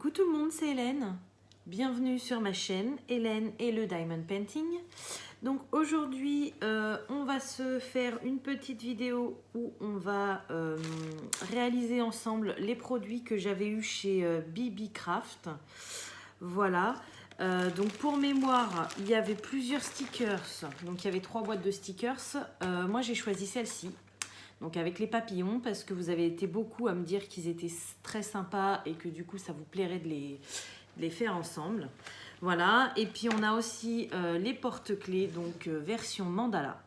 Coucou tout le monde, c'est Hélène. Bienvenue sur ma chaîne, Hélène et le Diamond Painting. Donc aujourd'hui, on va se faire une petite vidéo où on va réaliser ensemble les produits que j'avais eu chez BB Craft. Voilà. Donc pour mémoire, il y avait plusieurs stickers. Donc il y avait 3 boîtes de stickers. Moi j'ai choisi celle-ci. Donc avec les papillons, parce que vous avez été beaucoup à me dire qu'ils étaient très sympas et que du coup ça vous plairait de les faire ensemble. Voilà, et puis on a aussi les porte-clés, donc version mandala.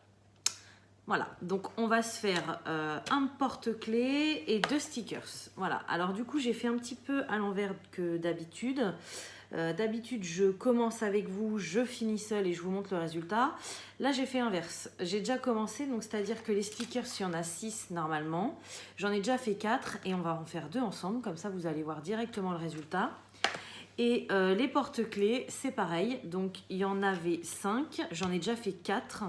Voilà, donc on va se faire un porte-clés et 2 stickers. Voilà, alors du coup j'ai fait un petit peu à l'envers que d'habitude. D'habitude, je commence avec vous, je finis seule et je vous montre le résultat. Là, j'ai fait inverse. J'ai déjà commencé, donc c'est-à-dire que les stickers, il y en a 6 normalement. J'en ai déjà fait 4 et on va en faire 2 ensemble. Comme ça, vous allez voir directement le résultat. Et les porte-clés, c'est pareil. Donc, il y en avait 5. J'en ai déjà fait 4.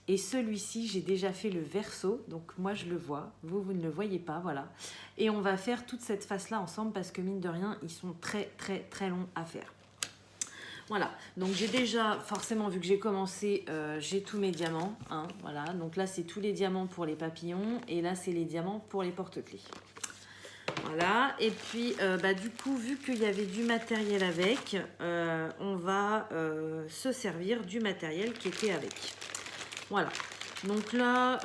Et celui-ci, j'ai déjà fait le verso. Donc, moi, je le vois. Vous, vous ne le voyez pas. Voilà. Et on va faire toute cette face-là ensemble parce que, mine de rien, ils sont très, très, très longs à faire. Voilà. Donc, j'ai déjà, forcément, vu que j'ai commencé, j'ai tous mes diamants. Hein, voilà. Donc, là, c'est tous les diamants pour les papillons. Et là, c'est les diamants pour les porte-clés. Voilà, et puis du coup, vu qu'il y avait du matériel avec, on va se servir du matériel qui était avec. Voilà, donc là,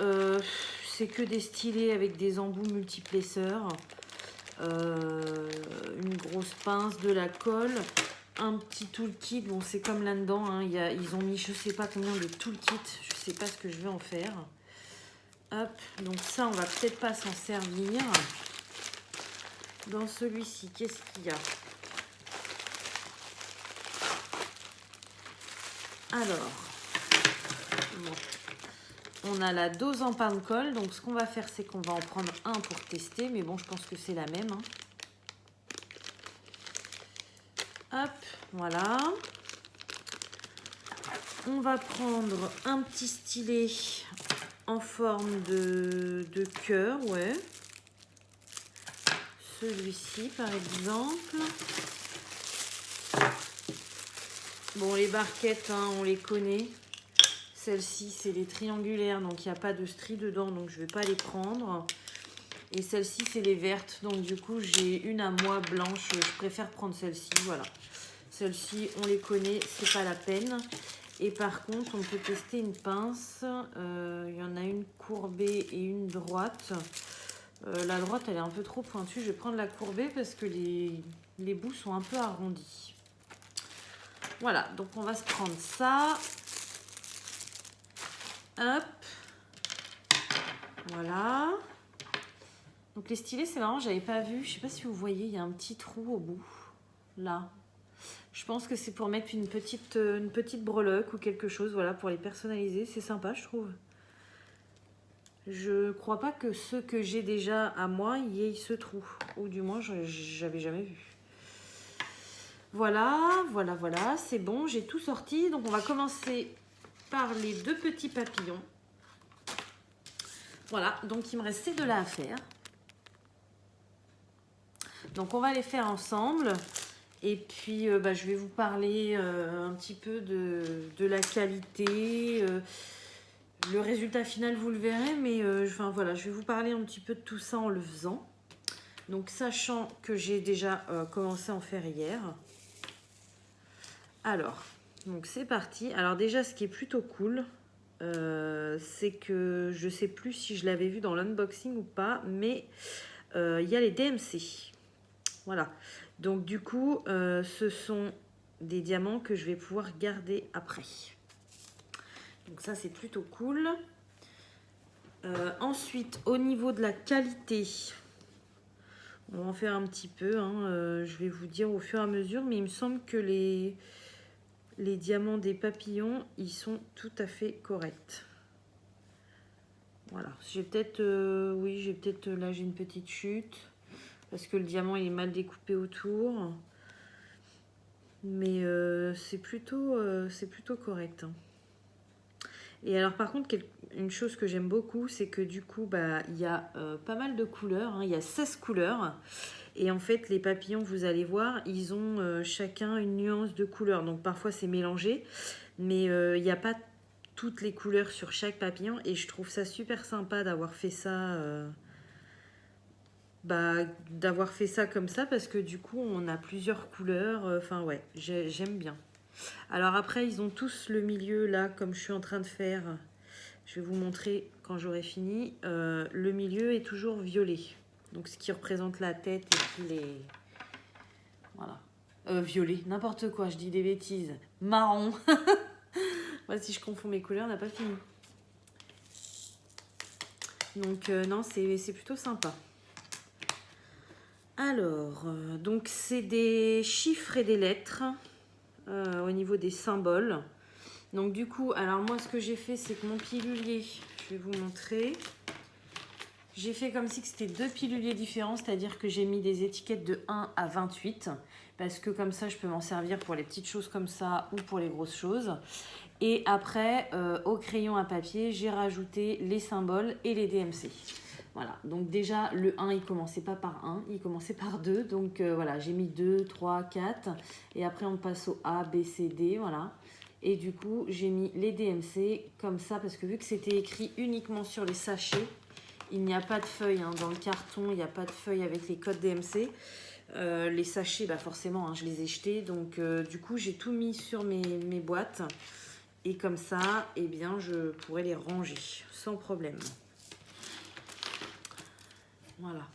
c'est que des stylés avec des embouts multiplesseurs, une grosse pince, de la colle, un petit toolkit. Bon, c'est comme là-dedans, hein, ils ont mis je sais pas combien de toolkits, je sais pas ce que je vais en faire. Hop, donc ça, on va peut-être pas s'en servir. Dans celui-ci, qu'est-ce qu'il y a? Alors, bon, on a la dose en pain de colle. Donc, ce qu'on va faire, c'est qu'on va en prendre un pour tester. Mais bon, je pense que c'est la même. Hein. Hop, voilà. On va prendre un petit stylet en forme de cœur, ouais. Celui-ci, par exemple. Bon, les barquettes, hein, on les connaît. Celle-ci, c'est les triangulaires, donc il n'y a pas de stries dedans, donc je ne vais pas les prendre. Et celle-ci, c'est les vertes, donc du coup, j'ai une à moi blanche. Je préfère prendre celle-ci, voilà. Celle-ci, on les connaît, c'est pas la peine. Et par contre, on peut tester une pince. Il y en a une courbée et une droite. La droite, elle est un peu trop pointue. Je vais prendre la courbée parce que les bouts sont un peu arrondis. Voilà, donc on va se prendre ça. Hop. Voilà. Donc les stylés, c'est marrant, j'avais pas vu. Je sais pas si vous voyez, il y a un petit trou au bout. Là. Je pense que c'est pour mettre une petite breloque ou quelque chose, voilà, pour les personnaliser. C'est sympa, je trouve. Je crois pas que ceux que j'ai déjà à moi, il y ait ce trou. Ou du moins, j'avais jamais vu. Voilà, voilà, voilà, c'est bon, j'ai tout sorti. Donc on va commencer par les 2 petits papillons. Voilà, donc il me reste ces 2-là à faire. Donc on va les faire ensemble. Et puis je vais vous parler un petit peu de la qualité. Le résultat final, vous le verrez, mais enfin, voilà, je vais vous parler un petit peu de tout ça en le faisant. Donc sachant que j'ai déjà commencé à en faire hier. Alors, donc c'est parti. Alors déjà, ce qui est plutôt cool, c'est que je sais plus si je l'avais vu dans l'unboxing ou pas, mais il y a les DMC. Voilà. Donc du coup, ce sont des diamants que je vais pouvoir garder après. Donc ça, c'est plutôt cool. Ensuite, au niveau de la qualité, on va en faire un petit peu. Hein, je vais vous dire au fur et à mesure, mais il me semble que les diamants des papillons, ils sont tout à fait corrects. Voilà. J'ai peut-être, oui, j'ai peut-être, là j'ai une petite chute parce que le diamant il est mal découpé autour. Mais c'est plutôt correct. Hein. Et alors par contre, une chose que j'aime beaucoup, c'est que du coup, il y a pas mal de couleurs. Hein. Il y a 16 couleurs. Et en fait, les papillons, vous allez voir, ils ont chacun une nuance de couleur. Donc parfois c'est mélangé, mais il n'y a pas toutes les couleurs sur chaque papillon. Et je trouve ça super sympa d'avoir fait ça, comme ça, parce que du coup, on a plusieurs couleurs. Enfin ouais, j'aime bien. Alors après, ils ont tous le milieu là, comme je suis en train de faire. Je vais vous montrer quand j'aurai fini. Le milieu est toujours violet. Donc ce qui représente la tête et puis les... Voilà. Violet, n'importe quoi, je dis des bêtises. Marron. Moi, si je confonds mes couleurs, on n'a pas fini. Donc non, c'est plutôt sympa. Alors, donc c'est des chiffres et des lettres au niveau des symboles. Donc du coup, alors moi ce que j'ai fait, c'est que mon pilulier, je vais vous montrer. J'ai fait comme si c'était 2 piluliers différents, c'est-à-dire que j'ai mis des étiquettes de 1 à 28, parce que comme ça, je peux m'en servir pour les petites choses comme ça ou pour les grosses choses. Et après, au crayon à papier, j'ai rajouté les symboles et les DMC. Voilà, donc déjà, le 1, il commençait pas par 1, il commençait par 2. Donc voilà, j'ai mis 2, 3, 4. Et après, on passe au A, B, C, D, voilà. Et du coup, j'ai mis les DMC comme ça, parce que vu que c'était écrit uniquement sur les sachets, il n'y a pas de feuilles hein, dans le carton, il n'y a pas de feuilles avec les codes DMC. Les sachets, bah forcément, hein, je les ai jetés. Donc, du coup, j'ai tout mis sur mes boîtes. Et comme ça, eh bien, je pourrais les ranger sans problème. Voilà.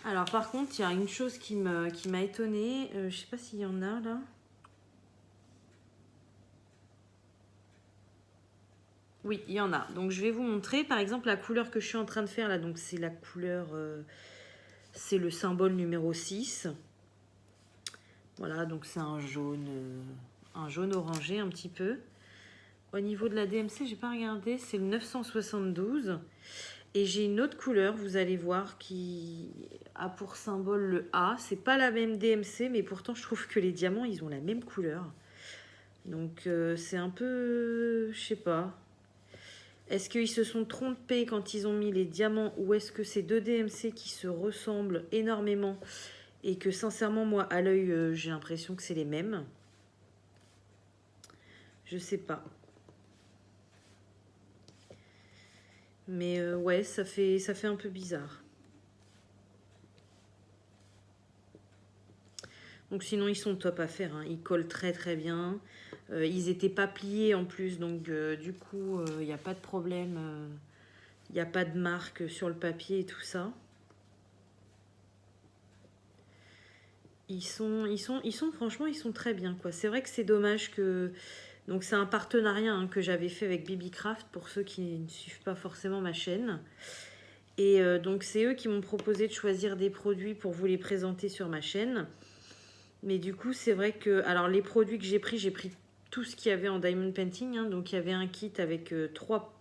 Alors, par contre, il y a une chose qui m'a étonnée. Je ne sais pas s'il y en a là. Oui, il y en a. Donc, je vais vous montrer. Par exemple, la couleur que je suis en train de faire là. Donc, c'est la couleur... c'est le symbole numéro 6. Voilà, donc c'est un jaune orangé un petit peu. Au niveau de la DMC, j'ai pas regardé. C'est le 972. Et j'ai une autre couleur, vous allez voir, qui a pour symbole le A. C'est pas la même DMC, mais pourtant, je trouve que les diamants, ils ont la même couleur. Donc, c'est un peu... Je sais pas. Est-ce qu'ils se sont trompés quand ils ont mis les diamants ou est-ce que c'est 2 DMC qui se ressemblent énormément et que sincèrement moi à l'œil j'ai l'impression que c'est les mêmes. Je sais pas. Mais ouais, ça fait un peu bizarre. Donc sinon ils sont top à faire, hein. Ils collent très très bien. Ils n'étaient pas pliés en plus, donc du coup il n'y a pas de problème. Il n'y a pas de marque sur le papier et tout ça. Ils sont franchement, ils sont très bien quoi. C'est vrai que c'est dommage que... Donc c'est un partenariat hein, que j'avais fait avec Bibicraft pour ceux qui ne suivent pas forcément ma chaîne. Et donc c'est eux qui m'ont proposé de choisir des produits pour vous les présenter sur ma chaîne. Mais du coup c'est vrai que... Alors les produits que j'ai pris tout ce qu'il y avait en Diamond Painting. Hein. Donc il y avait un kit avec 3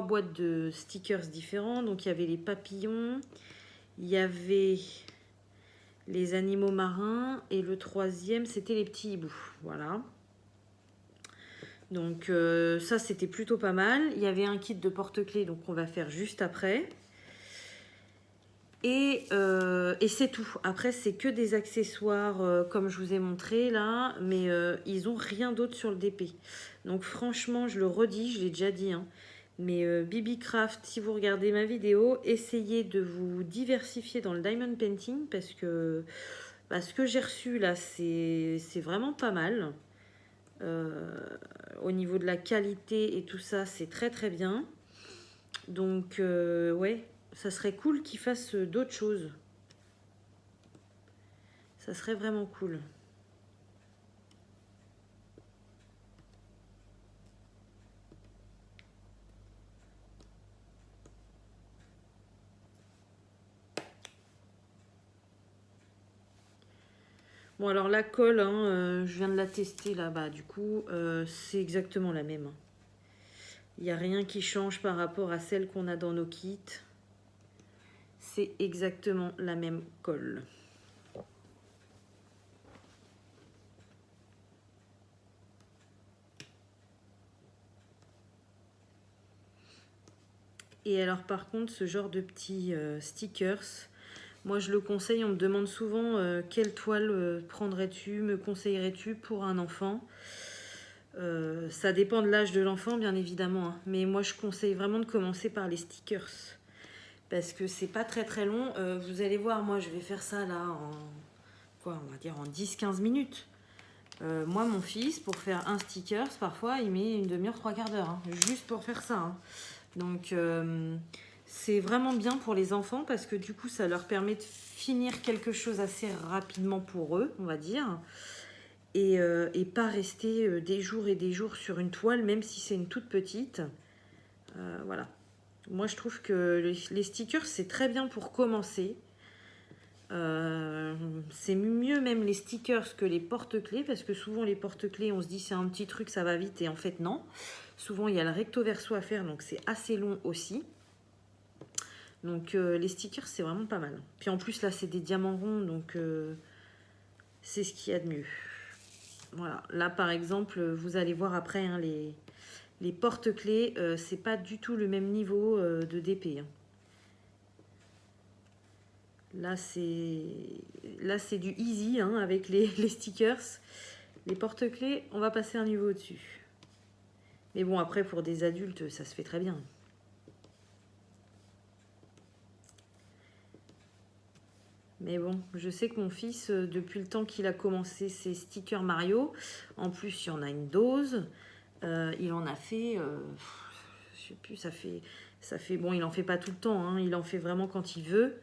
boîtes de stickers différents. Donc il y avait les papillons, il y avait les animaux marins et le 3e c'était les petits hiboux. Voilà. Donc ça c'était plutôt pas mal. Il y avait un kit de porte-clés donc on va faire juste après. Et c'est tout. Après c'est que des accessoires comme je vous ai montré là. Mais ils ont rien d'autre sur le DP. Donc franchement je le redis, je l'ai déjà dit hein. Mais Bibicraft, si vous regardez ma vidéo, essayez de vous diversifier dans le diamond painting parce que ce que j'ai reçu là, c'est vraiment pas mal. Au niveau de la qualité et tout ça, c'est très très bien. Donc ouais, ça serait cool qu'ils fassent d'autres choses. Ça serait vraiment cool. Bon alors la colle, hein, je viens de la tester là-bas, du coup c'est exactement la même. Il n'y a rien qui change par rapport à celle qu'on a dans nos kits. C'est exactement la même colle. Et alors par contre, ce genre de petits stickers, moi je le conseille, on me demande souvent quelle toile prendrais-tu, me conseillerais-tu pour un enfant. Ça dépend de l'âge de l'enfant bien évidemment, hein, mais moi je conseille vraiment de commencer par les stickers. Parce que c'est pas très long. Vous allez voir, moi je vais faire ça là en, quoi, on va dire en 10-15 minutes. Moi mon fils, pour faire un stickers, parfois il met une demi-heure, 3/4 d'heure, hein, juste pour faire ça. Hein. Donc c'est vraiment bien pour les enfants parce que du coup ça leur permet de finir quelque chose assez rapidement pour eux, on va dire. Et pas rester des jours et des jours sur une toile, même si c'est une toute petite. Voilà. Moi, je trouve que les stickers, c'est très bien pour commencer. C'est mieux même les stickers que les porte-clés, parce que souvent les porte-clés, on se dit c'est un petit truc, ça va vite, et en fait non. Souvent, il y a le recto-verso à faire, donc c'est assez long aussi. Donc les stickers, c'est vraiment pas mal. Puis en plus, là, c'est des diamants ronds, donc c'est ce qu'il y a de mieux. Voilà, là par exemple, vous allez voir après, hein, les porte-clés, c'est pas du tout le même niveau de DP. Hein. Là, c'est du easy hein, avec les stickers. Les porte-clés, on va passer un niveau au-dessus. Mais bon, après, pour des adultes, ça se fait très bien. Mais bon, je sais que mon fils, depuis le temps qu'il a commencé ses stickers Mario, en plus, il y en a une dose. Il en a fait, je sais plus, ça fait, bon, il en fait pas tout le temps, hein, il en fait vraiment quand il veut.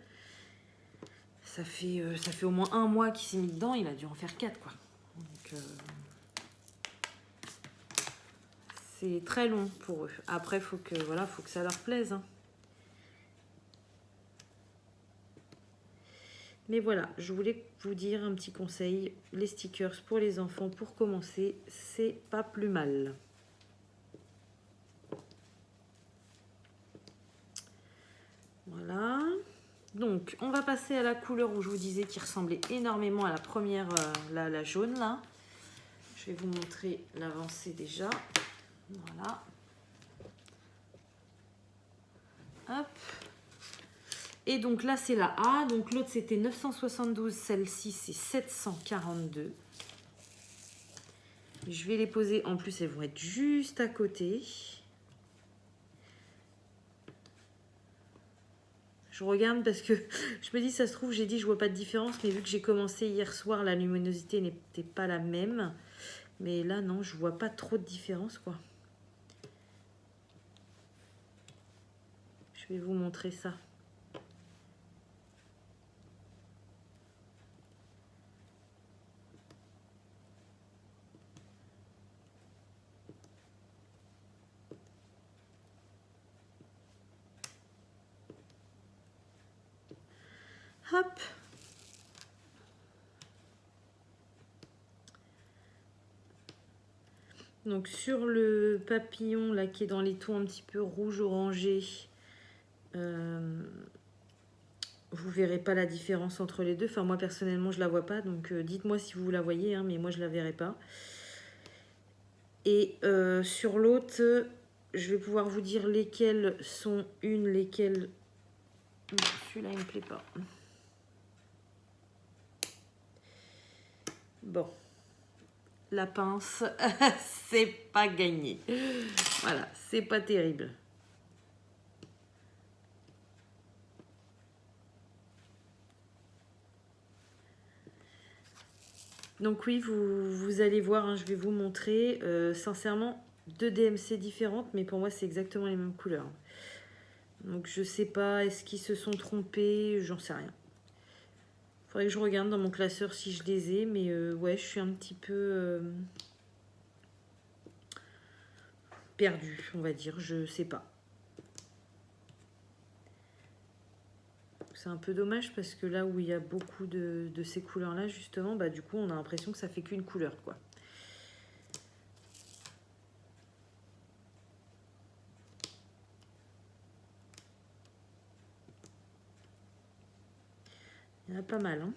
Ça fait au moins 1 mois qu'il s'est mis dedans, il a dû en faire 4, quoi. Donc, c'est très long pour eux. Après, faut que ça leur plaise. Hein. Mais voilà, je voulais vous dire un petit conseil. Les stickers pour les enfants, pour commencer, c'est pas plus mal. Voilà. Donc, on va passer à la couleur où je vous disais qui ressemblait énormément à la première, la jaune, là. Je vais vous montrer l'avancée déjà. Voilà. Hop. Et donc là, c'est la A. Donc l'autre, c'était 972. Celle-ci, c'est 742. Je vais les poser. En plus, elles vont être juste à côté. Je regarde parce que je me dis, ça se trouve, j'ai dit, je vois pas de différence. Mais vu que j'ai commencé hier soir, la luminosité n'était pas la même. Mais là, non, je vois pas trop de différence, quoi. Je vais vous montrer ça. Hop. Donc sur le papillon là qui est dans les tons un petit peu rouge orangé, vous verrez pas la différence entre les deux. Enfin moi personnellement je la vois pas, donc dites-moi si vous la voyez, hein, mais moi je la verrai pas. Et sur l'autre, je vais pouvoir vous dire lesquelles sont une, lesquelles. Celui-là il me plaît pas. Bon. La pince, c'est pas gagné. Voilà, c'est pas terrible. Donc oui, vous allez voir, hein, je vais vous montrer. Sincèrement, 2 DMC différentes, mais pour moi, c'est exactement les mêmes couleurs. Donc je sais pas, est-ce qu'ils se sont trompés? J'en sais rien. Faudrait que je regarde dans mon classeur si je les ai, mais ouais, je suis un petit peu perdue, on va dire, je sais pas. C'est un peu dommage parce que là où il y a beaucoup de ces couleurs-là, justement, bah du coup, on a l'impression que ça fait qu'une couleur, quoi. Il y en a pas mal, hein.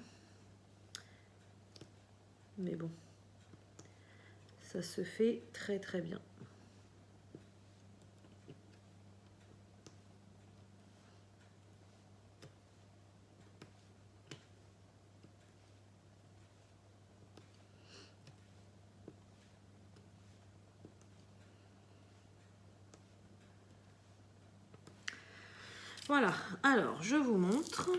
Mais bon, ça se fait très très bien. Voilà, alors je vous montre.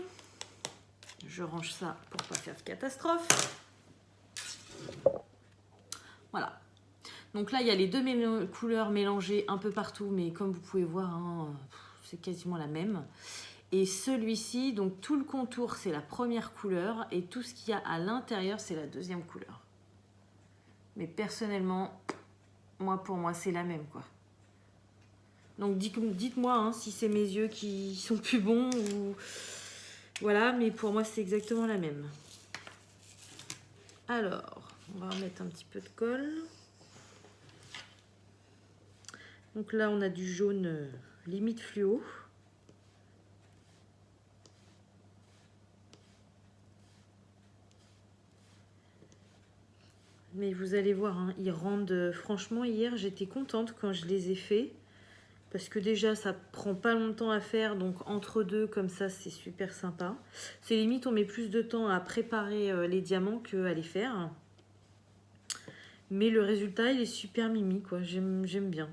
Je range ça pour pas faire de catastrophe. Voilà. Donc là, il y a les deux couleurs mélangées un peu partout, mais comme vous pouvez voir, hein, c'est quasiment la même. Et celui-ci, donc tout le contour, c'est la première couleur, et tout ce qu'il y a à l'intérieur, c'est la deuxième couleur. Mais personnellement, pour moi, c'est la même, quoi. Donc dites-moi hein, si c'est mes yeux qui sont plus bons ou... Voilà, mais pour moi, c'est exactement la même. Alors, on va remettre un petit peu de colle. Donc là, on a du jaune limite fluo. Mais vous allez voir, hein, ils rendent... Franchement, hier, j'étais contente quand je les ai faits. Parce que déjà, ça prend pas longtemps à faire. Donc, entre deux, comme ça, c'est super sympa. C'est limite, on met plus de temps à préparer les diamants qu'à les faire. Mais le résultat, il est super mimi, quoi. J'aime bien.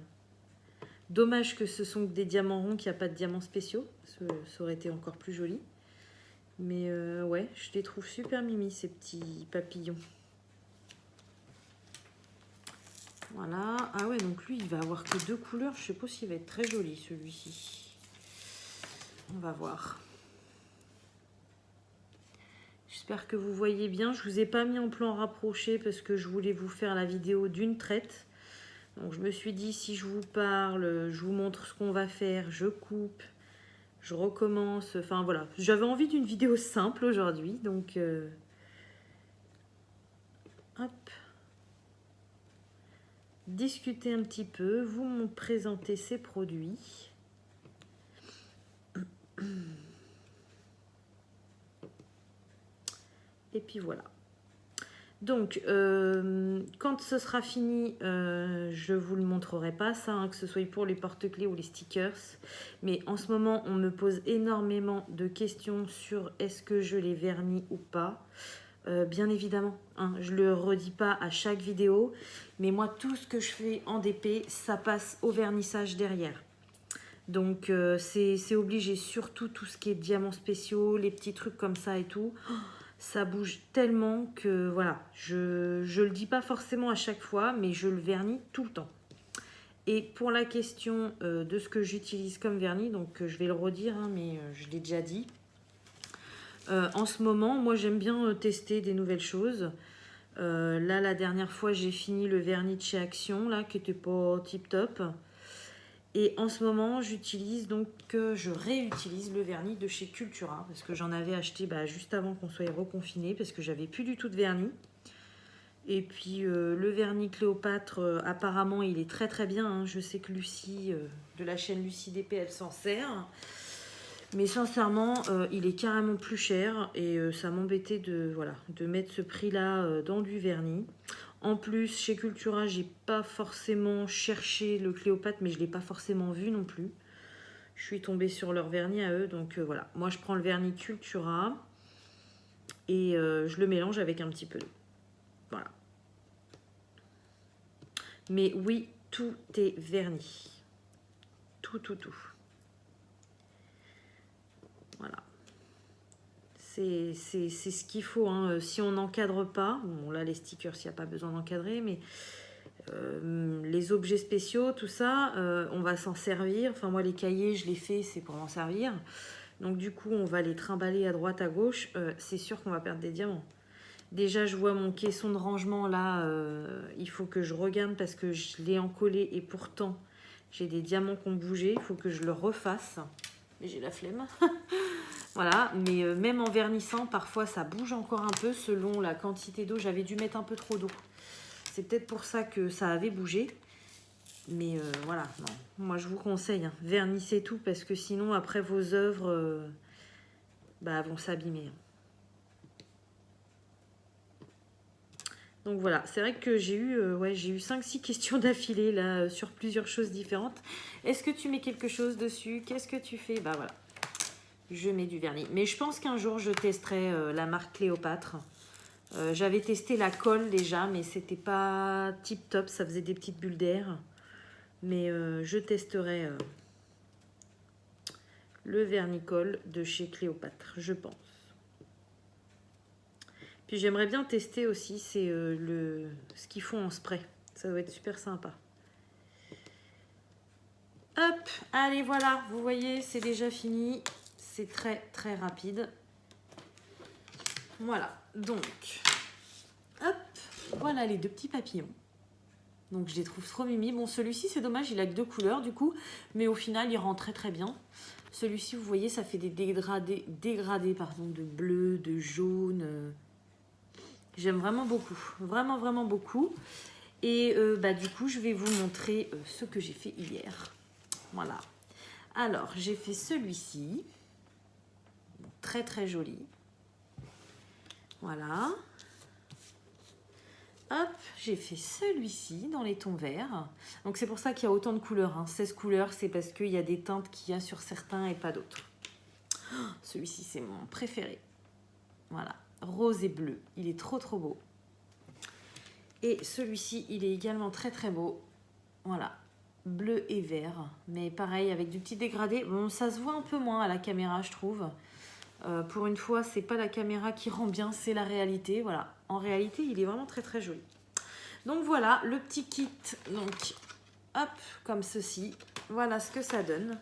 Dommage que ce sont des diamants ronds, qu'il n'y a pas de diamants spéciaux. Ça aurait été encore plus joli. Mais ouais, je les trouve super mimi, ces petits papillons. Voilà. Ah ouais, donc lui, il va avoir que deux couleurs. Je sais pas s'il va être très joli, celui-ci. On va voir. J'espère que vous voyez bien. Je vous ai pas mis en plan rapproché parce que je voulais vous faire la vidéo d'une traite. Donc je me suis dit, si je vous parle, je vous montre ce qu'on va faire, je coupe, je recommence. Enfin voilà, j'avais envie d'une vidéo simple aujourd'hui. Donc hop. Discuter un petit peu, vous me présenter ces produits. Et puis voilà. Donc, quand ce sera fini, je ne vous le montrerai pas, ça, hein, que ce soit pour les porte-clés ou les stickers. Mais en ce moment, on me pose énormément de questions sur est-ce que je les vernis ou pas. Bien évidemment, hein, je ne le redis pas à chaque vidéo, mais moi, tout ce que je fais en DP, ça passe au vernissage derrière. Donc, c'est obligé, surtout tout ce qui est diamants spéciaux, les petits trucs comme ça et tout. Ça bouge tellement que voilà, je le dis pas forcément à chaque fois, mais je le vernis tout le temps. Et pour la question de ce que j'utilise comme vernis, donc je vais le redire, hein, mais je l'ai déjà dit. En ce moment, moi j'aime bien tester des nouvelles choses. Là, la dernière fois, j'ai fini le vernis de chez Action, là, qui était pas tip top. Et en ce moment, j'utilise donc, je réutilise le vernis de chez Cultura parce que j'en avais acheté juste avant qu'on soit reconfiné parce que j'avais plus du tout de vernis. Et puis le vernis Cléopâtre, apparemment, il est très très bien. Hein. Je sais que Lucie, de la chaîne Lucie DP, elle s'en sert. Mais sincèrement, il est carrément plus cher et ça m'embêtait de mettre ce prix-là dans du vernis. En plus, chez Cultura, j'ai pas forcément cherché le Cléopâtre, mais je l'ai pas forcément vu non plus. Je suis tombée sur leur vernis à eux, donc voilà. Moi, je prends le vernis Cultura et je le mélange avec un petit peu d'eau. Voilà. Mais oui, tout est verni. Tout. Voilà. C'est ce qu'il faut. Hein. Si on n'encadre pas, bon là les stickers, il n'y a pas besoin d'encadrer, mais les objets spéciaux, tout ça, on va s'en servir. Enfin moi les cahiers, je les fais, c'est pour m'en servir. Donc du coup, on va les trimballer à droite, à gauche. C'est sûr qu'on va perdre des diamants. Déjà, je vois mon caisson de rangement là, il faut que je regarde parce que je l'ai encollé et pourtant, j'ai des diamants qui ont bougé. Il faut que je le refasse. Mais j'ai la flemme. Voilà, mais même en vernissant, parfois ça bouge encore un peu selon la quantité d'eau. J'avais dû mettre un peu trop d'eau. C'est peut-être pour ça que ça avait bougé. Mais voilà, non. Moi je vous conseille, hein, vernissez tout parce que sinon après vos œuvres vont s'abîmer. Donc voilà, c'est vrai que j'ai eu 5-6 questions d'affilée là sur plusieurs choses différentes. Est-ce que tu mets quelque chose dessus? Qu'est-ce que tu fais? Bah voilà. Je mets du vernis. Mais je pense qu'un jour, je testerai la marque Cléopâtre. J'avais testé la colle déjà, mais c'était pas tip top. Ça faisait des petites bulles d'air. Mais je testerai le vernicole de chez Cléopâtre, je pense. Puis j'aimerais bien tester aussi, c'est ce qu'ils font en spray. Ça doit être super sympa. Hop, allez, voilà, vous voyez, c'est déjà fini. C'est très, très rapide. Voilà, donc, hop, voilà les deux petits papillons. Donc, je les trouve trop mimi. Bon, celui-ci, c'est dommage, il a que 2 couleurs, du coup. Mais au final, il rend très, très bien. Celui-ci, vous voyez, ça fait des dégradés pardon, de bleu, de jaune. J'aime vraiment beaucoup. Vraiment, vraiment beaucoup. Et du coup, je vais vous montrer ce que j'ai fait hier. Voilà. Alors, j'ai fait celui-ci. Très, très joli. Voilà. Hop, j'ai fait celui-ci dans les tons verts. Donc, c'est pour ça qu'il y a autant de couleurs. Hein. 16 couleurs, c'est parce qu'il y a des teintes qu'il y a sur certains et pas d'autres. Oh, celui-ci, c'est mon préféré. Voilà. Rose et bleu. Il est trop, trop beau. Et celui-ci, il est également très, très beau. Voilà. Bleu et vert. Mais pareil, avec du petit dégradé. Bon, ça se voit un peu moins à la caméra, je trouve. Pour une fois, c'est pas la caméra qui rend bien, c'est la réalité. Voilà. En réalité, il est vraiment très, très joli. Donc, voilà, le petit kit. Donc, hop, comme ceci. Voilà ce que ça donne.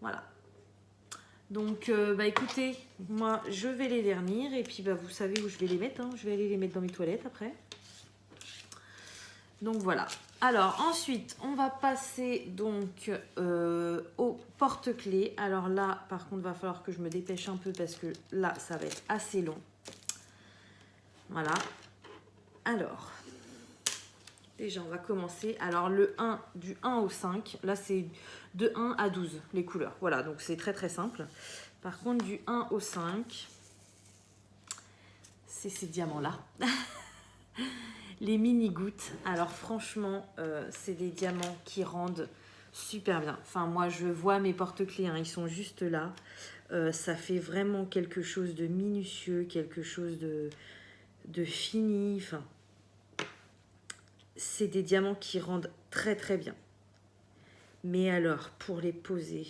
Voilà. Donc, écoutez, moi, je vais les vernir. Et puis, vous savez où je vais les mettre. Hein. Je vais aller les mettre dans mes toilettes après. Donc, voilà. Alors, ensuite, on va passer donc au porte-clés. Alors là, par contre, va falloir que je me dépêche un peu parce que là, ça va être assez long. Voilà. Alors, déjà, on va commencer. Alors, le 1, du 1 au 5, là, c'est de 1 à 12, les couleurs. Voilà, donc c'est très, très simple. Par contre, du 1 au 5, c'est ces diamants-là. Les mini gouttes. Alors, franchement, c'est des diamants qui rendent super bien. Enfin, moi, je vois mes porte-clés, hein, ils sont juste là. Ça fait vraiment quelque chose de minutieux, quelque chose de fini. Enfin, c'est des diamants qui rendent très très bien. Mais alors, pour les poser,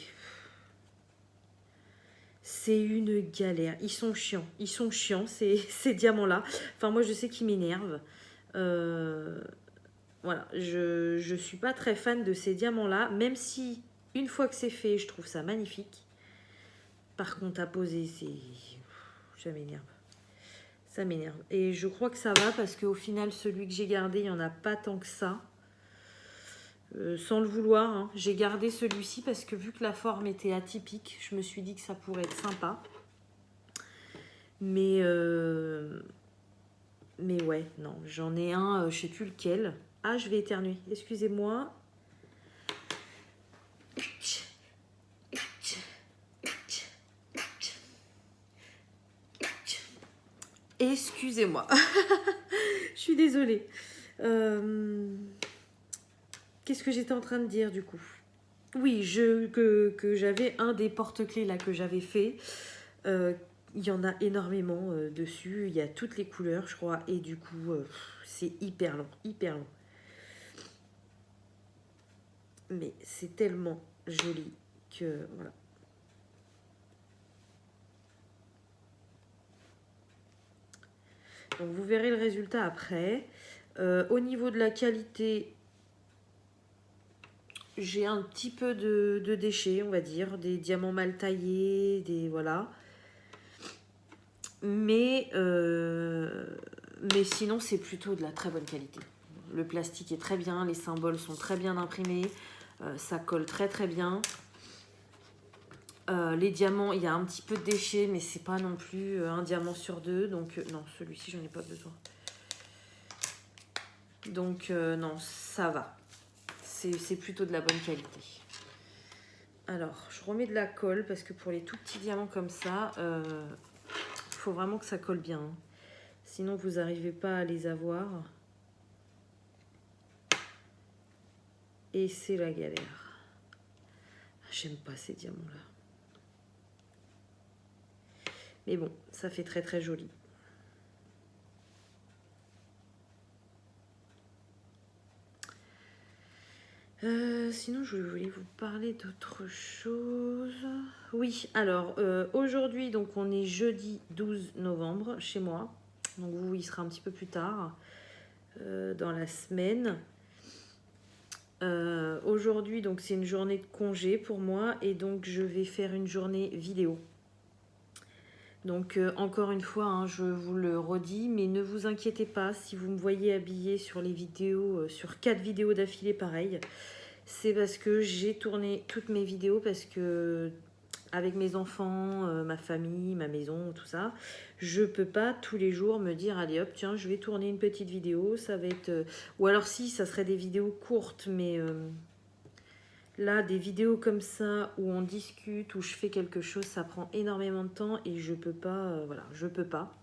c'est une galère. Ils sont chiants, ces diamants-là. Enfin, moi, je sais qu'ils m'énervent. Voilà, je suis pas très fan de ces diamants-là, même si, une fois que c'est fait, je trouve ça magnifique. Par contre, à poser, ça m'énerve. Ça m'énerve. Et je crois que ça va parce qu'au final, celui que j'ai gardé, il n'y en a pas tant que ça. Sans le vouloir, hein. J'ai gardé celui-ci parce que vu que la forme était atypique, je me suis dit que ça pourrait être sympa. Mais ouais, non, j'en ai un, je sais plus lequel. Ah, je vais éternuer, excusez-moi. Excusez-moi. Je suis désolée. Qu'est-ce que j'étais en train de dire du coup? Oui, que j'avais un des porte-clés là que j'avais fait. Il y en a énormément dessus. Il y a toutes les couleurs, je crois. Et du coup, c'est hyper long, hyper long. Mais c'est tellement joli que voilà. Donc vous verrez le résultat après. Au niveau de la qualité, j'ai un petit peu de déchets, on va dire. Des diamants mal taillés, des voilà. Mais sinon, c'est plutôt de la très bonne qualité. Le plastique est très bien, les symboles sont très bien imprimés. Ça colle très très bien. Les diamants, il y a un petit peu de déchets, mais c'est pas non plus un diamant sur 2. Donc non, celui-ci, j'en ai pas besoin. Donc non, ça va. C'est plutôt de la bonne qualité. Alors, je remets de la colle parce que pour les tout petits diamants comme ça, il faut vraiment que ça colle bien. Hein. Sinon, vous n'arrivez pas à les avoir. Et c'est la galère. J'aime pas ces diamants-là. Mais bon, ça fait très très joli. Sinon, je voulais vous parler d'autre chose. Oui, alors, aujourd'hui, donc on est jeudi 12 novembre chez moi. Donc vous, il sera un petit peu plus tard dans la semaine. Aujourd'hui, donc c'est une journée de congé pour moi et donc je vais faire une journée vidéo. Donc encore une fois, hein, je vous le redis, mais ne vous inquiétez pas si vous me voyez habillée sur les vidéos, sur 4 vidéos d'affilée pareil. C'est parce que j'ai tourné toutes mes vidéos parce que avec mes enfants, ma famille, ma maison, tout ça, je peux pas tous les jours me dire allez hop tiens je vais tourner une petite vidéo, ça va être ou alors si ça serait des vidéos courtes mais là des vidéos comme ça où on discute, où je fais quelque chose, ça prend énormément de temps et je peux pas voilà, je peux pas.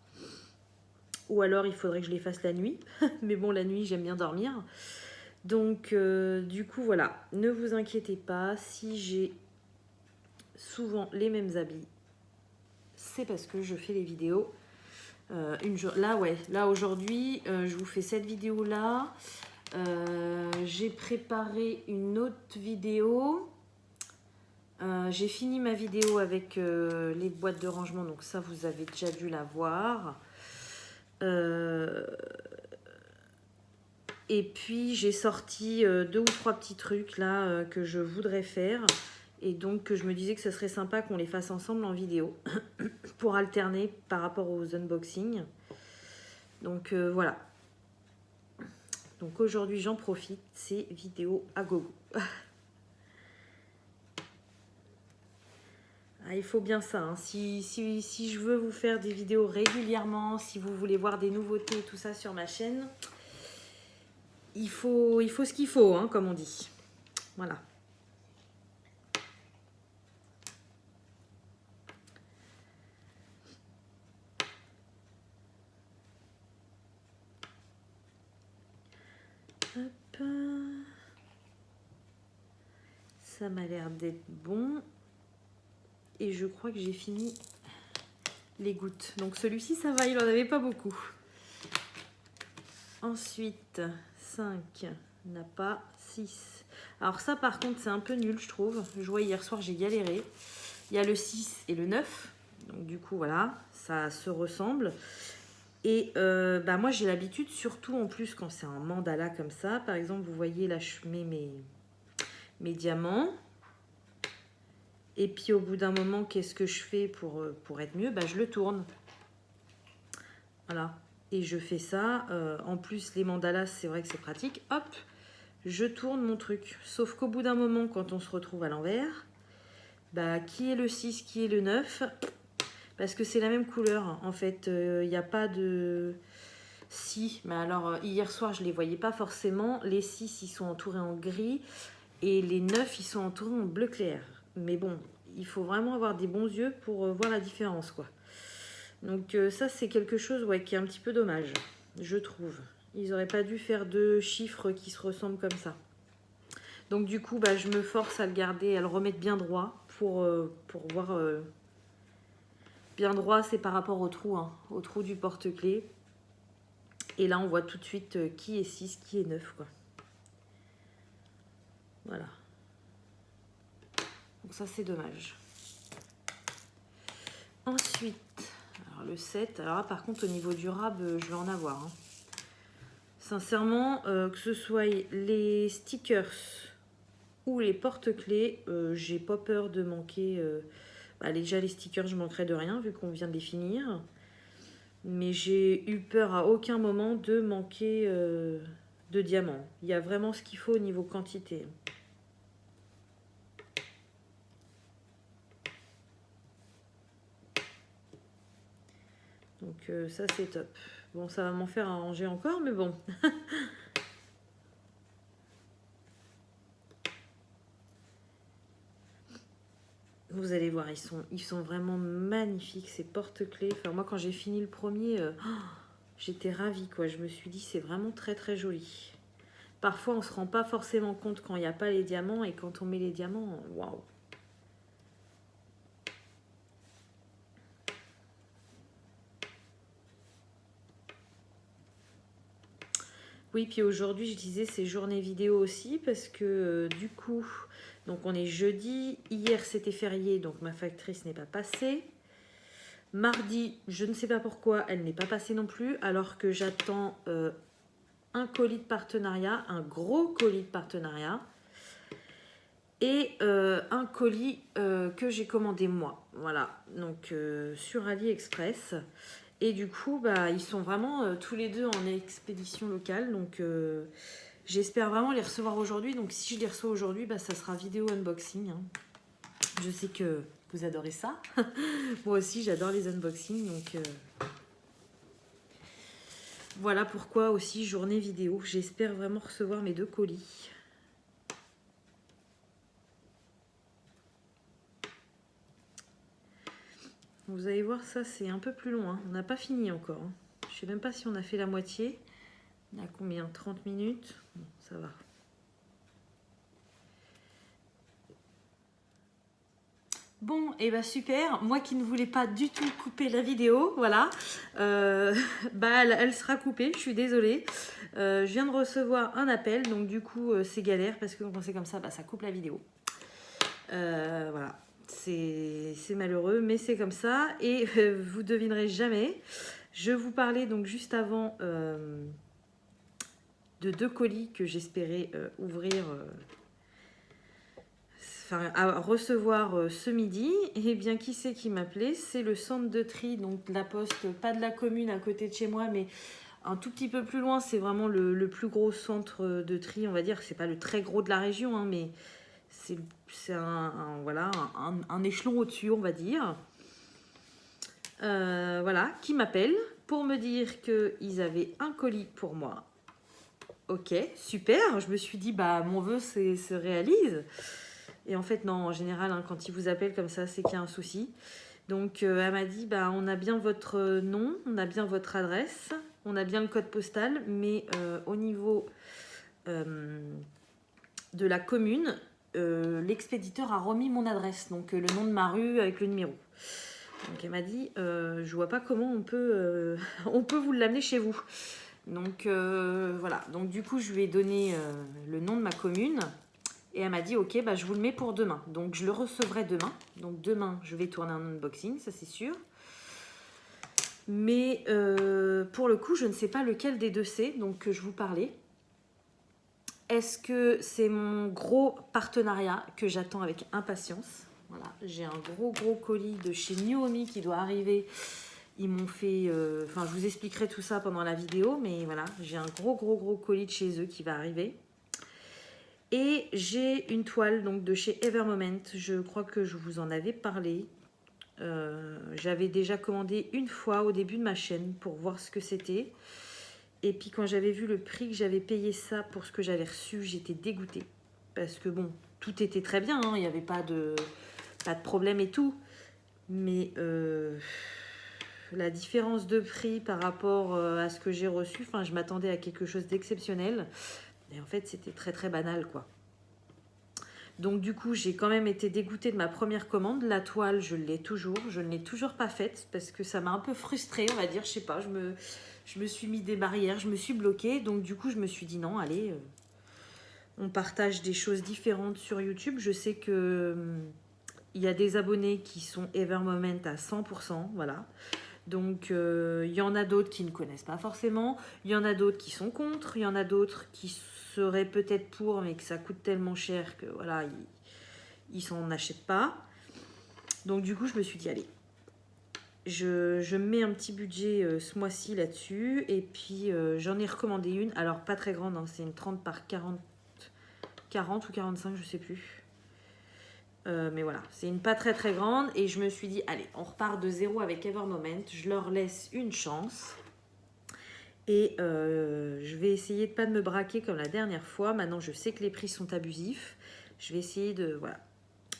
Ou alors il faudrait que je les fasse la nuit, mais bon la nuit j'aime bien dormir. Donc du coup voilà, ne vous inquiétez pas si j'ai souvent les mêmes habits, c'est parce que je fais les vidéos là aujourd'hui je vous fais cette vidéo là. J'ai préparé une autre vidéo. J'ai fini ma vidéo avec les boîtes de rangement, donc ça vous avez déjà dû la voir. Et puis j'ai sorti 2 ou 3 petits trucs là que je voudrais faire. Et donc je me disais que ce serait sympa qu'on les fasse ensemble en vidéo pour alterner par rapport aux unboxings. Donc voilà. Donc aujourd'hui j'en profite, c'est vidéo à gogo. Ah, il faut bien ça, hein. Si je veux vous faire des vidéos régulièrement, si vous voulez voir des nouveautés et tout ça sur ma chaîne, il faut ce qu'il faut, hein, comme on dit. Voilà. Hop. Ça m'a l'air d'être bon. Et je crois que j'ai fini les gouttes. Donc celui-ci, ça va, il n'en avait pas beaucoup. Ensuite, 5, n'a pas 6. Alors ça, par contre, c'est un peu nul, je trouve. Je vois, hier soir, j'ai galéré. Il y a le 6 et le 9. Donc du coup, voilà, ça se ressemble. Et bah, moi, j'ai l'habitude, surtout en plus quand c'est un mandala comme ça. Par exemple, vous voyez, là, je mets mes diamants. Et puis au bout d'un moment, qu'est-ce que je fais pour être mieux? Bah, je le tourne. Voilà. Et je fais ça. En plus, les mandalas, c'est vrai que c'est pratique. Hop, je tourne mon truc. Sauf qu'au bout d'un moment, quand on se retrouve à l'envers, bah, qui est le 6, qui est le 9? Parce que c'est la même couleur. En fait, il n'y a pas de... Si, mais alors hier soir, je ne les voyais pas forcément. Les 6, ils sont entourés en gris. Et les 9, ils sont entourés en bleu clair. Mais bon, il faut vraiment avoir des bons yeux pour voir la différence, quoi. Donc ça, c'est quelque chose qui est un petit peu dommage, je trouve. Ils n'auraient pas dû faire 2 chiffres qui se ressemblent comme ça. Donc du coup, bah, je me force à le garder, à le remettre bien droit pour voir... Bien droit, c'est par rapport au trou, hein, au trou du porte-clés. Et là, on voit tout de suite qui est 6, qui est 9, quoi. Voilà. Donc ça, c'est dommage. Ensuite, alors le 7. Alors là, par contre, au niveau durable, je vais en avoir. Hein. Sincèrement, que ce soit les stickers ou les porte-clés, j'ai pas peur de manquer... bah, déjà, les stickers, je manquerai de rien vu qu'on vient de les finir. Mais j'ai eu peur à aucun moment de manquer de diamants. Il y a vraiment ce qu'il faut au niveau quantité. Donc ça, c'est top. Bon, ça va m'en faire à ranger encore, mais bon. Vous allez voir, ils sont vraiment magnifiques, ces porte-clés. Enfin, moi, quand j'ai fini le premier, j'étais ravie, quoi. Je me suis dit, c'est vraiment très, très joli. Parfois, on ne se rend pas forcément compte quand il n'y a pas les diamants. Et quand on met les diamants, waouh! Oui, puis aujourd'hui, je disais, c'est journée vidéo aussi parce que du coup, donc on est jeudi. Hier, c'était férié, donc ma factrice n'est pas passée. Mardi, je ne sais pas pourquoi, elle n'est pas passée non plus, alors que j'attends un colis de partenariat, un gros colis de partenariat, et un colis que j'ai commandé moi. Voilà, donc sur AliExpress. Et du coup, bah, ils sont vraiment tous les deux en expédition locale. Donc, j'espère vraiment les recevoir aujourd'hui. Donc, si je les reçois aujourd'hui, bah, ça sera vidéo unboxing. Hein. Je sais que vous adorez ça. Moi aussi, j'adore les unboxings. Donc, voilà pourquoi aussi journée vidéo. J'espère vraiment recevoir mes deux colis. Vous allez voir, ça, c'est un peu plus long. Hein. On n'a pas fini encore. Hein. Je ne sais même pas si on a fait la moitié. Il y a combien? 30 minutes? Bon, ça va. Bon, et bah super, moi qui ne voulais pas du tout couper la vidéo, voilà, bah elle sera coupée, je suis désolée. Je viens de recevoir un appel, donc du coup c'est galère parce que quand c'est comme ça, bah, ça coupe la vidéo. Voilà, c'est malheureux, mais c'est comme ça, et vous devinerez jamais. Je vous parlais donc juste avant de deux colis que j'espérais ouvrir... à recevoir ce midi. Et bien qui c'est qui m'appelait? C'est le centre de tri, donc la poste, pas de la commune à côté de chez moi, mais un tout petit peu plus loin. C'est vraiment le plus gros centre de tri, on va dire. C'est pas le très gros de la région, hein, mais c'est voilà, un échelon au-dessus, on va dire. Voilà, qui m'appelle pour me dire qu'ils avaient un colis pour moi. Ok, super. Je me suis dit, bah mon vœu se réalise. Et en fait, non, en général, hein, quand ils vous appellent comme ça, c'est qu'il y a un souci. Donc, elle m'a dit, bah, on a bien votre nom, on a bien votre adresse, on a bien le code postal, mais au niveau de la commune, l'expéditeur a remis mon adresse, donc le nom de ma rue avec le numéro. Donc, elle m'a dit, je vois pas comment on peut vous l'amener chez vous. Donc, voilà. Donc, du coup, je lui ai donné le nom de ma commune. Et elle m'a dit, ok, bah, je vous le mets pour demain. Donc, je le recevrai demain. Donc, demain, je vais tourner un unboxing, ça c'est sûr. Mais pour le coup, je ne sais pas lequel des deux c'est, donc je vous parlais. Est-ce que c'est mon gros partenariat que j'attends avec impatience? Voilà, j'ai un gros colis de chez Nuomi qui doit arriver. Ils m'ont fait... Enfin, je vous expliquerai tout ça pendant la vidéo, mais voilà, j'ai un gros colis de chez eux qui va arriver. Et j'ai une toile donc de chez Evermoment, je crois que je vous en avais parlé. J'avais déjà commandé une fois au début de ma chaîne pour voir ce que c'était. Et puis quand j'avais vu le prix que j'avais payé ça pour ce que j'avais reçu, j'étais dégoûtée. Parce que bon, tout était très bien, hein, il n'y avait pas de problème et tout. Mais la différence de prix par rapport à ce que j'ai reçu, enfin je m'attendais à quelque chose d'exceptionnel. Et en fait, c'était très banal, quoi. Donc, du coup, j'ai quand même été dégoûtée de ma première commande. La toile, je l'ai toujours. Je ne l'ai toujours pas faite parce que ça m'a un peu frustrée, on va dire. Je sais pas, je me suis mis des barrières, je me suis bloquée. Donc, du coup, je me suis dit non, allez, on partage des choses différentes sur YouTube. Je sais que il y a des abonnés qui sont Evermoment à 100%, voilà. Donc, il y en a d'autres qui ne connaissent pas forcément. Il y en a d'autres qui sont contre. Il y en a d'autres qui seraient peut-être pour, mais que ça coûte tellement cher que voilà, ils s'en achètent pas. Donc, du coup, je me suis dit, allez, je mets un petit budget ce mois-ci là-dessus. Et puis, j'en ai recommandé une. Alors, pas très grande, hein, c'est une 30 par 40 ou 45, je sais plus. Mais voilà, c'est une pas très grande et je me suis dit, allez, on repart de zéro avec Evermoment, je leur laisse une chance et je vais essayer de pas de me braquer comme la dernière fois. Maintenant, je sais que les prix sont abusifs, je vais essayer de, voilà,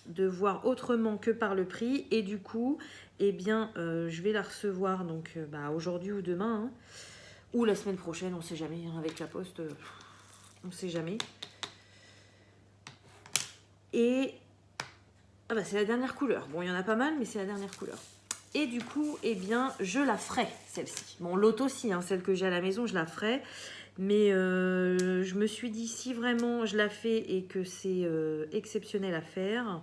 de voir autrement que par le prix et du coup, eh bien, je vais la recevoir donc bah, aujourd'hui ou demain, hein, ou la semaine prochaine, on sait jamais, hein, avec la poste, on sait jamais. Et ah bah c'est la dernière couleur. Bon, il y en a pas mal, mais c'est la dernière couleur. Et du coup, eh bien, je la ferai, celle-ci. Bon, l'autre aussi, hein, celle que j'ai à la maison, je la ferai. Mais je me suis dit, si vraiment je la fais et que c'est exceptionnel à faire,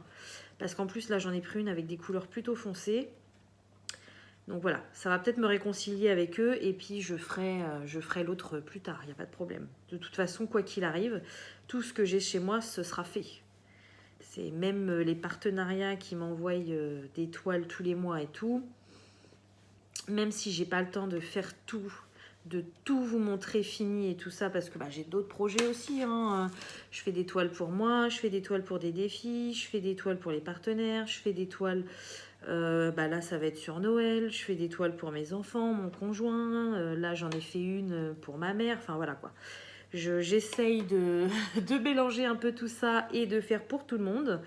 parce qu'en plus là j'en ai pris une avec des couleurs plutôt foncées. Donc voilà, ça va peut-être me réconcilier avec eux et puis je ferai l'autre plus tard, il n'y a pas de problème. De toute façon, quoi qu'il arrive, tout ce que j'ai chez moi, ce sera fait. C'est même les partenariats qui m'envoient des toiles tous les mois et tout. Même si j'ai pas le temps de faire tout, de tout vous montrer fini et tout ça, parce que j'ai d'autres projets aussi. Hein. Je fais des toiles pour moi, je fais des toiles pour des défis, je fais des toiles pour les partenaires, je fais des toiles... là ça va être sur Noël, je fais des toiles pour mes enfants, mon conjoint, là j'en ai fait une pour ma mère, enfin voilà quoi. J'essaye de mélanger un peu tout ça et de faire pour tout le monde.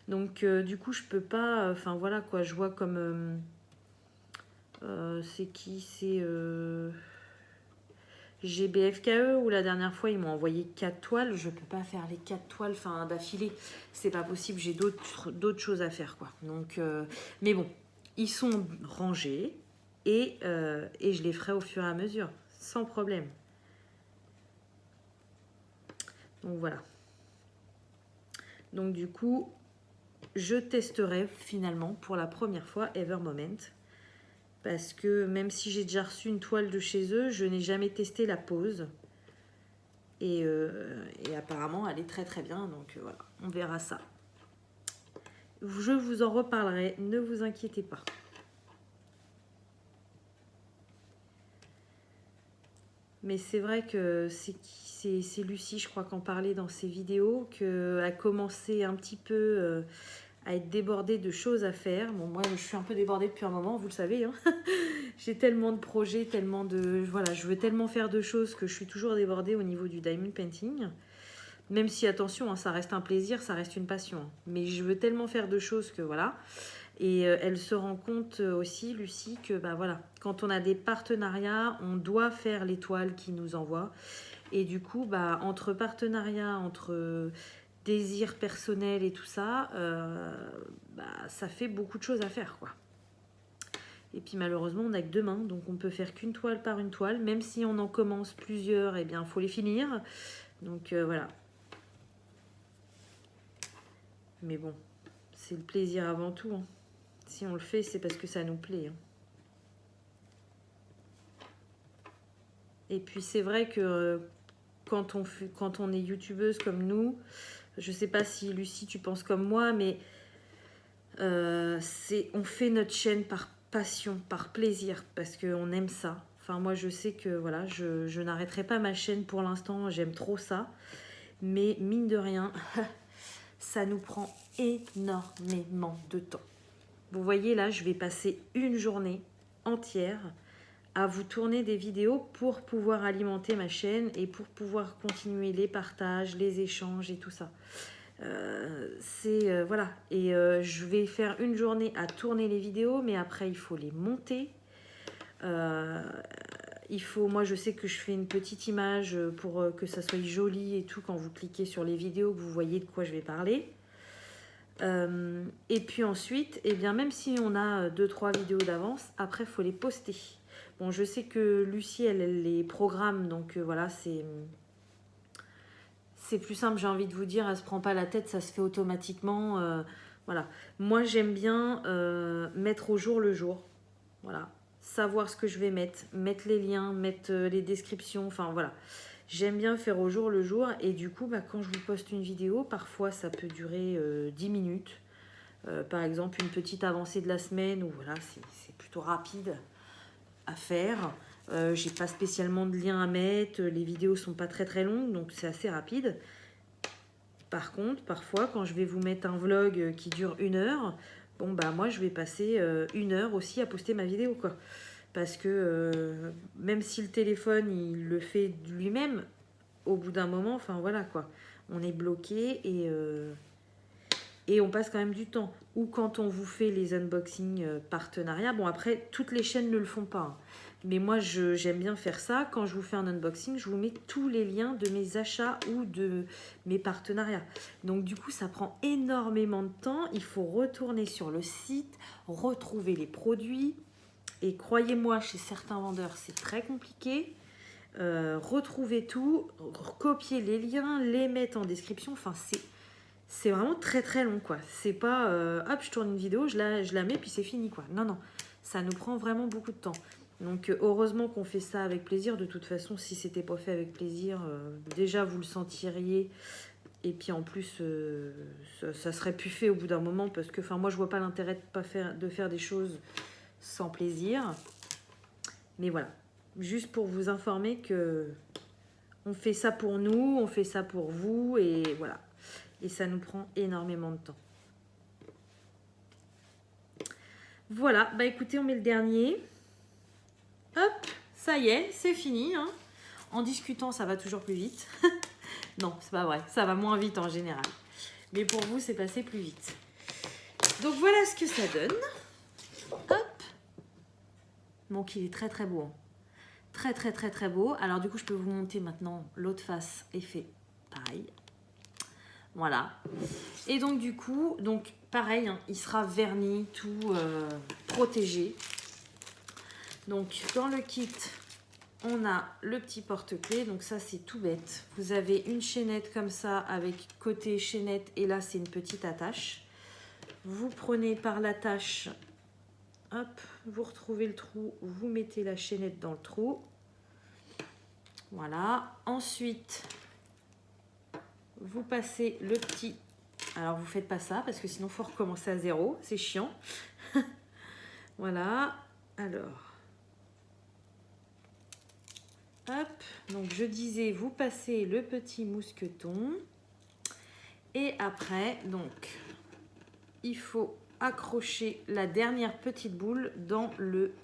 Donc du coup je peux pas, enfin voilà quoi, je vois comme c'est qui, c'est GBFKE où la dernière fois ils m'ont envoyé 4 toiles. Je peux pas faire les 4 toiles d'affilée, c'est pas possible, j'ai d'autres choses à faire quoi. Donc mais bon, ils sont rangés et je les ferai au fur et à mesure sans problème. Donc voilà, donc du coup je testerai finalement pour la première fois Evermoment, parce que même si j'ai déjà reçu une toile de chez eux, je n'ai jamais testé la pose. Et apparemment, elle est très très bien. Donc voilà, on verra ça. Je vous en reparlerai, ne vous inquiétez pas. Mais c'est vrai que c'est Lucie, je crois, qu'en parlait dans ses vidéos, qu'elle a commencé un petit peu... à être débordée de choses à faire. Bon, moi, je suis un peu débordée depuis un moment, vous le savez. Hein. J'ai tellement de projets, tellement de... Voilà, je veux tellement faire de choses que je suis toujours débordée au niveau du diamond painting. Même si, attention, hein, ça reste un plaisir, ça reste une passion. Hein. Mais je veux tellement faire de choses que voilà. Et elle se rend compte aussi, Lucie, que voilà, quand on a des partenariats, on doit faire les toiles qu'ils nous envoient. Et du coup, entre partenariats, entre désir personnel et tout ça, ça fait beaucoup de choses à faire, quoi. Et puis malheureusement, on n'a que 2 mains, donc on peut faire qu'une toile par une toile. Même si on en commence plusieurs, eh bien, il faut les finir. Donc voilà. Mais bon, c'est le plaisir avant tout. Hein. Si on le fait, c'est parce que ça nous plaît. Hein. Et puis c'est vrai que quand on est youtubeuse comme nous, je sais pas si Lucie tu penses comme moi, mais on fait notre chaîne par passion, par plaisir, parce qu'on aime ça. Enfin moi je sais que voilà, je n'arrêterai pas ma chaîne pour l'instant, j'aime trop ça. Mais mine de rien, ça nous prend énormément de temps. Vous voyez là, je vais passer une journée entière à vous tourner des vidéos pour pouvoir alimenter ma chaîne et pour pouvoir continuer les partages, les échanges et tout ça. Voilà, et je vais faire une journée à tourner les vidéos, mais après il faut les monter. Moi je sais que je fais une petite image pour que ça soit joli et tout quand vous cliquez sur les vidéos, que vous voyez de quoi je vais parler. Et puis ensuite, eh bien, même si on a 2-3 vidéos d'avance, après il faut les poster. Bon, je sais que Lucie, elle les programme, donc voilà, c'est plus simple, j'ai envie de vous dire, elle se prend pas la tête, ça se fait automatiquement. Voilà. Moi, j'aime bien mettre au jour le jour. Voilà. Savoir ce que je vais mettre les liens, mettre les descriptions, enfin voilà. J'aime bien faire au jour le jour et du coup, quand je vous poste une vidéo, parfois ça peut durer 10 minutes. Par exemple, une petite avancée de la semaine où voilà, c'est plutôt rapide à faire. J'ai pas spécialement de lien à mettre, les vidéos sont pas très très longues, donc c'est assez rapide. Par contre, parfois, quand je vais vous mettre un vlog qui dure 1 heure, bon moi je vais passer 1 heure aussi à poster ma vidéo, quoi. Parce que même si le téléphone il le fait lui-même, au bout d'un moment, enfin voilà quoi, on est bloqué et on passe quand même du temps. Ou quand on vous fait les unboxings partenariats, bon après toutes les chaînes ne le font pas, hein. Mais moi j'aime bien faire ça. Quand je vous fais un unboxing, je vous mets tous les liens de mes achats ou de mes partenariats. Donc du coup ça prend énormément de temps. Il faut retourner sur le site, retrouver les produits. Et croyez-moi, chez certains vendeurs, c'est très compliqué. retrouver tout, copier les liens, les mettre en description. Enfin, c'est vraiment très très long, quoi. C'est pas hop, je tourne une vidéo, je la mets, puis c'est fini, quoi. Non, non, ça nous prend vraiment beaucoup de temps. Donc heureusement qu'on fait ça avec plaisir. De toute façon, si c'était pas fait avec plaisir, déjà vous le sentiriez. Et puis en plus, ça serait plus fait au bout d'un moment, parce que moi je vois pas l'intérêt de faire des choses sans plaisir. Mais voilà, juste pour vous informer que on fait ça pour nous, on fait ça pour vous, et voilà. Et ça nous prend énormément de temps. Voilà, bah écoutez, on met le dernier. Hop, ça y est, c'est fini. Hein. En discutant, ça va toujours plus vite. Non, c'est pas vrai, ça va moins vite en général. Mais pour vous, c'est passé plus vite. Donc voilà ce que ça donne. Hop. Donc il est très très beau. Hein. Très très très très beau. Alors du coup, je peux vous monter maintenant l'autre face et fait pareil. Voilà. Et donc du coup, pareil, hein, il sera verni, tout protégé. Donc dans le kit, on a le petit porte-clés. Donc ça, c'est tout bête. Vous avez une chaînette comme ça avec côté chaînette et là, c'est une petite attache. Vous prenez par l'attache, hop, vous retrouvez le trou, vous mettez la chaînette dans le trou. Voilà. Ensuite, vous passez le petit... Alors, vous ne faites pas ça parce que sinon, il faut recommencer à zéro. C'est chiant. Voilà. Alors... Hop, donc je disais, vous passez le petit mousqueton. Et après, donc, il faut accrocher la dernière petite boule dans le...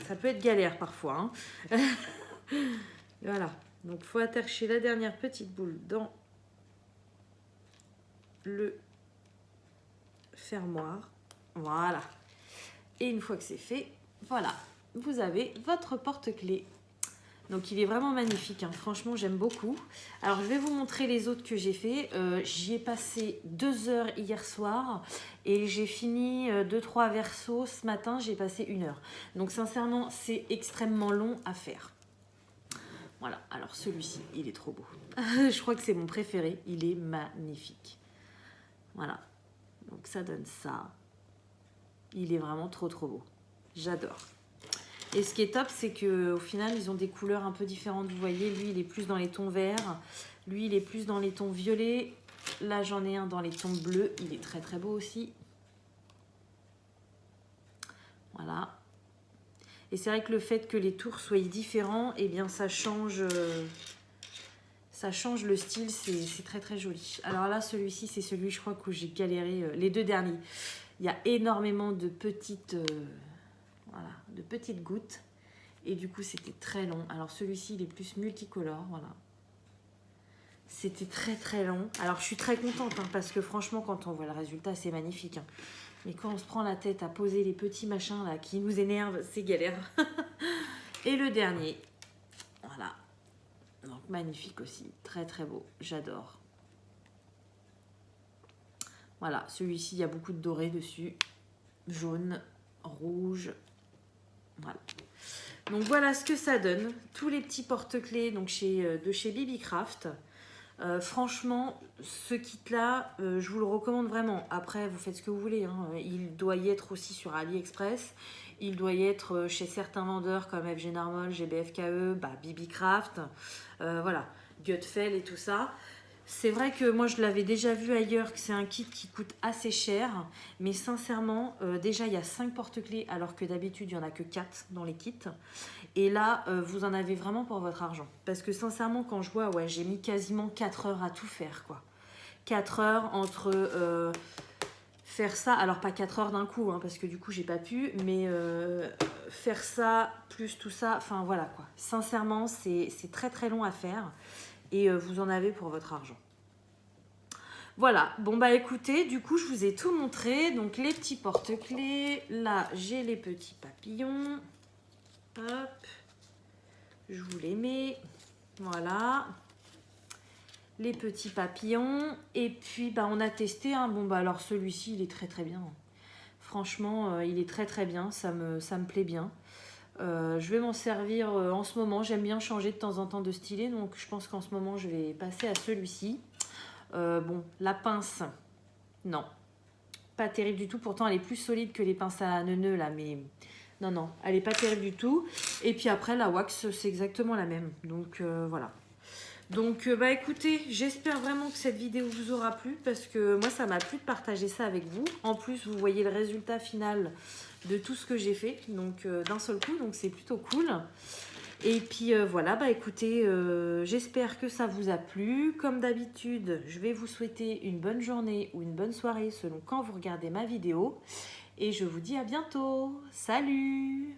Ça peut être galère parfois. Hein. Voilà, donc il faut attacher la dernière petite boule dans le fermoir. Voilà. Et une fois que c'est fait, voilà, vous avez votre porte-clés. Donc il est vraiment magnifique, hein. Franchement j'aime beaucoup. Alors je vais vous montrer les autres que j'ai fait. J'y ai passé 2 heures hier soir et j'ai fini 2-3 versos ce matin, j'ai passé 1 heure. Donc sincèrement c'est extrêmement long à faire. Voilà, alors celui-ci il est trop beau. Je crois que c'est mon préféré, il est magnifique. Voilà, donc ça donne ça. Il est vraiment trop trop beau. J'adore. Et ce qui est top, c'est qu'au final, ils ont des couleurs un peu différentes. Vous voyez, lui, il est plus dans les tons verts. Lui, il est plus dans les tons violets. Là, j'en ai un dans les tons bleus. Il est très très beau aussi. Voilà. Et c'est vrai que le fait que les tours soient différents, eh bien, ça change le style. C'est très très joli. Alors là, celui-ci, c'est celui, je crois, que j'ai galéré. Les 2 derniers. Il y a énormément de petites gouttes. Et du coup, c'était très long. Alors celui-ci, il est plus multicolore. Voilà. C'était très très long. Alors je suis très contente, hein, parce que franchement, quand on voit le résultat, c'est magnifique. Hein. Mais quand on se prend la tête à poser les petits machins là qui nous énervent, c'est galère. Et le dernier. Voilà. Donc magnifique aussi. Très très beau. J'adore. Voilà, celui-ci, il y a beaucoup de doré dessus. Jaune, rouge. Voilà. Donc voilà ce que ça donne. Tous les petits porte-clés de chez BBcraft. Franchement, ce kit-là, je vous le recommande vraiment. Après, vous faites ce que vous voulez. Hein. Il doit y être aussi sur AliExpress. Il doit y être chez certains vendeurs comme FG Narmol, GBFKE, BBcraft. Voilà, Gutfeld et tout ça. C'est vrai que moi je l'avais déjà vu ailleurs, que c'est un kit qui coûte assez cher, mais sincèrement, déjà il y a 5 porte-clés alors que d'habitude il n'y en a que 4 dans les kits. Et là, vous en avez vraiment pour votre argent. Parce que sincèrement, quand je vois, ouais, j'ai mis quasiment 4 heures à tout faire, quoi. 4 heures entre faire ça, alors pas 4 heures d'un coup, hein, parce que du coup j'ai pas pu, mais faire ça, plus tout ça, enfin voilà quoi. Sincèrement, c'est très très long à faire. Et vous en avez pour votre argent. Voilà, bon bah écoutez, du coup je vous ai tout montré. Donc les petits porte-clés, là j'ai les petits papillons. Hop, je vous les mets. Voilà. Les petits papillons. Et puis bah on a testé, hein. Bon bah alors celui-ci il est très très bien. Franchement, il est très très bien, ça me plaît bien. Je vais m'en servir en ce moment. J'aime bien changer de temps en temps de stylet, donc je pense qu'en ce moment, je vais passer à celui-ci. Bon, la pince, non, pas terrible du tout. Pourtant, elle est plus solide que les pinces à nœuds là, mais non, non, elle est pas terrible du tout. Et puis après, la wax, c'est exactement la même. Donc voilà. Donc bah écoutez, j'espère vraiment que cette vidéo vous aura plu parce que moi ça m'a plu de partager ça avec vous. En plus vous voyez le résultat final de tout ce que j'ai fait, donc d'un seul coup, donc c'est plutôt cool. Et puis voilà, bah écoutez, j'espère que ça vous a plu. Comme d'habitude, je vais vous souhaiter une bonne journée ou une bonne soirée selon quand vous regardez ma vidéo. Et je vous dis à bientôt. Salut!